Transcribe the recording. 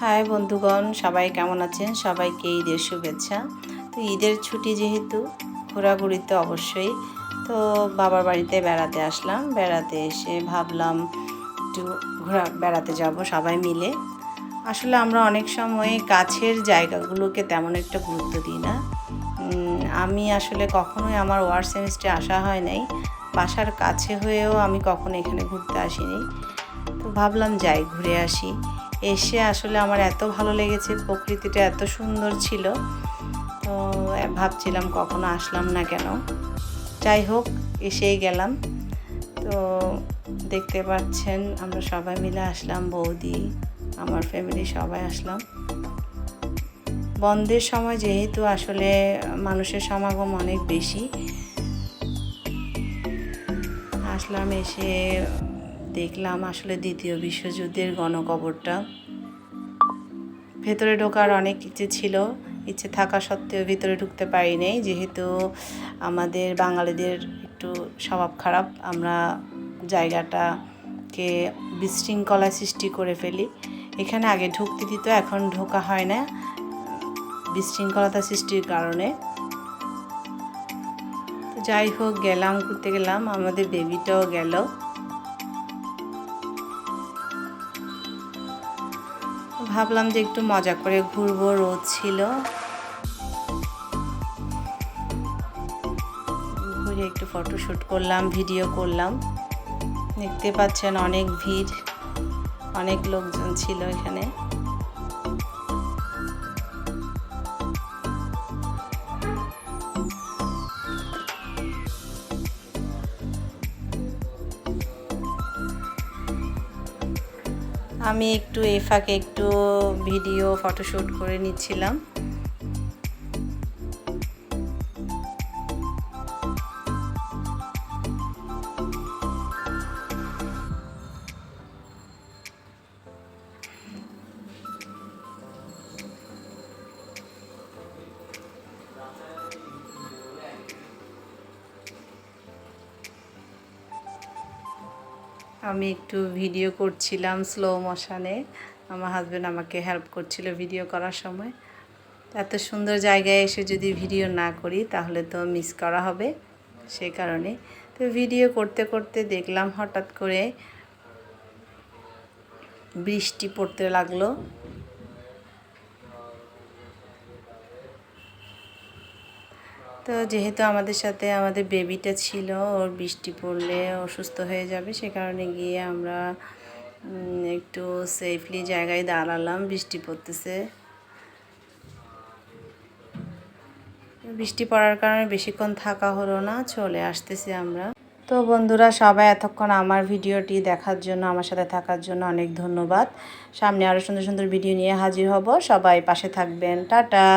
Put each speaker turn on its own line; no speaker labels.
High বন্ধুগণ, সবাই কেমন আছেন? সবাইকে ঈদের শুভেচ্ছা। তো ঈদের ছুটি যেহেতু ঘোরাঘুরি তো অবশ্যই। তো বাবার বাড়িতে বেড়াতে আসলাম। বেড়াতে এসে ভাবলাম একটু বেড়াতে যাব সবাই মিলে। আসলে আমরা অনেক সময় কাছের জায়গাগুলোকে তেমন একটা গুরুত্ব দিই না। আমি আসলে কখনোই আমার ওয়ার্ক সেমিস্টারে আসা হয় নাই। বাসার কাছে হয়েও আমি কখনো এখানে ঘুরতে আসিনি। তো ভাবলাম যাই, ঘুরে আসি। এসে আসলে আমার এত ভালো লেগেছে, প্রকৃতিটা এত সুন্দর ছিল। তো ভাবছিলাম কখনো আসলাম না কেন। যাই হোক, এসেই গেলাম। তো দেখতে পাচ্ছেন আমরা সবাই মিলে আসলাম, বৌদি, আমার ফ্যামিলি সবাই আসলাম। বন্ধের সময় যেহেতু আসলে মানুষের সমাগম অনেক বেশি, আসলাম। এসে দেখলাম আসলে দ্বিতীয় বিশ্বযুদ্ধের গণকবরটা। ভেতরে ঢোকার অনেক ইচ্ছে থাকা সত্ত্বেও ভিতরে ঢুকতে পারি নাই, যেহেতু আমাদের বাঙালিদের একটু স্বভাব খারাপ। আমরা জায়গাটাকে বিশৃঙ্খলা সৃষ্টি করে ফেলি। এখানে আগে ঢুকতে দিত, এখন ঢোকা হয় না বিশৃঙ্খলতা সৃষ্টির কারণে। তো যাই হোক, গেলাম, ঘুরতে গেলাম, আমাদের বেবিটাও গেল। ভাবলাম যে একটু মজা করে ঘুরবো, রোদ ছিল। ঘুরে একটু ফটোশ্যুট করলাম, ভিডিও করলাম। দেখতে পাচ্ছেন অনেক ভিড়, অনেক লোকজন ছিল এখানে। আমি একটু এই ফাঁকে একটু ভিডিও ফটোশ্যুট করে নিচ্ছিলাম। আমি একটু ভিডিও করছিলাম স্লো মোশনে। আমার হাজব্যান্ড আমাকে হেল্প করছিল ভিডিও করার সময়। এত সুন্দর জায়গায় এসে যদি ভিডিও না করি তাহলে তো মিস করা হবে, সেই কারণে। তো ভিডিও করতে করতে দেখলাম হঠাৎ করে বৃষ্টি পড়তে লাগলো। তো যেহেতু আমাদের সাথে আমাদের বেবিটা ছিল, ওর বৃষ্টি পড়লে অসুস্থ হয়ে যাবে, সে কারণে গিয়ে আমরা একটু সেফলি জায়গায় দাঁড়ালাম। বৃষ্টি পড়তেছে, বৃষ্টি পড়ার কারণে বেশিক্ষণ থাকা হলো না, চলে আসতেছি আমরা। তো বন্ধুরা, সবাই এতক্ষণ আমার ভিডিওটি দেখার জন্য, আমার সাথে থাকার জন্য অনেক ধন্যবাদ। সামনে আরও সুন্দর সুন্দর ভিডিও নিয়ে হাজির হব। সবাই পাশে থাকবেন। টাটা।